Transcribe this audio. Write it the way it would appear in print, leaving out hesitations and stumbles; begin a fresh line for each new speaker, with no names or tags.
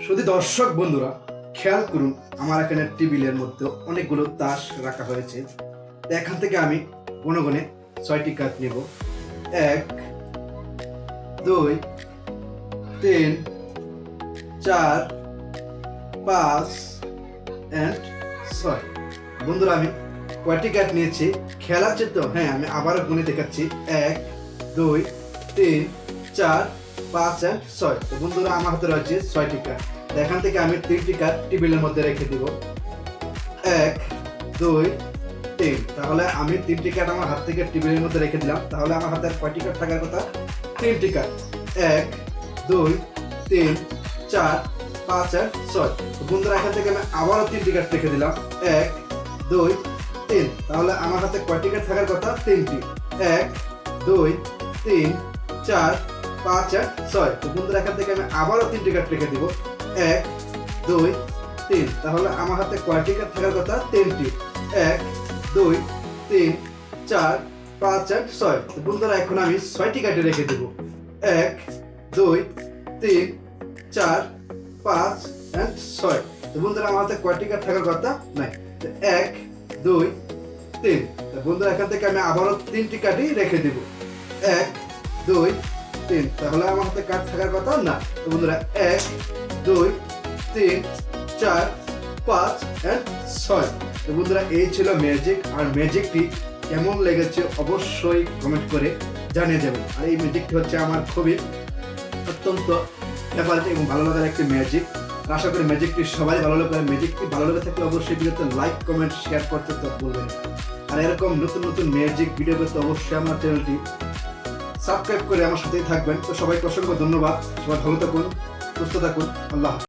শুধু দর্শক বন্ধুরা খেয়াল করুন, আমার এখানে টেবিলের মধ্যে অনেকগুলো তাস রাখা হয়েছে। এখান থেকে আমি গণগণে 6টি কার্ড নেব। 1 2 3 4 5 and 6। বন্ধুরা আমি কয়টি কার্ড নিয়েছি খেয়াল আছে তো? হ্যাঁ, আমি আবারও গুনে দেখাচ্ছি। 1 2 3 4 5 and 6। তো বন্ধুরা আমার হাতে রয়েছে 6টি কার্ড। এখান থেকে আমি 3টি কার্ড টেবিলের মধ্যে রেখে দিব। 1 2 3। তাহলে আমি 3টি কার্ড আমার হাত থেকে টেবিলের মধ্যে রেখে দিলাম। তাহলে আমার হাতে কয়টি কার্ড থাকার কথা? 3টি কার্ড। 1 2 3 4 5 আর 6। তো বন্ধুরা এখান থেকে আমি আবারও 3টি কার্ড রেখে দিলাম। 1 2 3। তাহলে আমার হাতে কয়টি কার্ড থাকার কথা? 3টি। 1 2 3 4 5 আর 6। তো বন্ধুরা এখান থেকে আমি আবারও 3টি কার্ড রেখে দিব। 1 2 3। তাহলে আমার হাতে কয়টি কার্ড থাকার কথা? 3টি। 1 2 3 4 5 আর 6। তো বন্ধুরা এখন আমি 6টি কার্ড রেখে দেব। 1 2 3 4 5 and 6। তো বন্ধুরা আমার হাতে কয়টি কার্ড থাকার কথা? নাই। 1 2 3। তো বন্ধুরা এখান থেকে আমি আবারও 3টি কার্ডই রেখে দেব। 1 2 3। তাহলে আমার হাতে কার্ড থাকার কথা না। তো বন্ধুরা 1 2 3 4 5 and 6। তো বন্ধুরা এই ছিল ম্যাজিক। আর ম্যাজিকটি কেমন লেগেছে অবশ্যই কমেন্ট করে জানিয়ে যাবেন। আর এই ম্যাজিকটি হচ্ছে আমার খুবই অত্যন্ত ফেভারিট এবং ভালো লাগার একটি ম্যাজিক। আশা করি ম্যাজিকটি সবাই ভালো লাগবে। ম্যাজিকটি ভালো লেগে থাকলে অবশ্যই ভিডিওতে লাইক কমেন্ট শেয়ার করতে তো ভুলবেন। আর এরকম নতুন নতুন ম্যাজিক ভিডিও পেতে অবশ্যই আমার চ্যানেলটি সাবস্ক্রাইব করে আমার সাথেই থাকবেন। তো সবাইকে অসংখ্য ধন্যবাদ। সবাই ভালো থাকুন, সুস্থ থাকুন। আল্লাহ হাফেজ।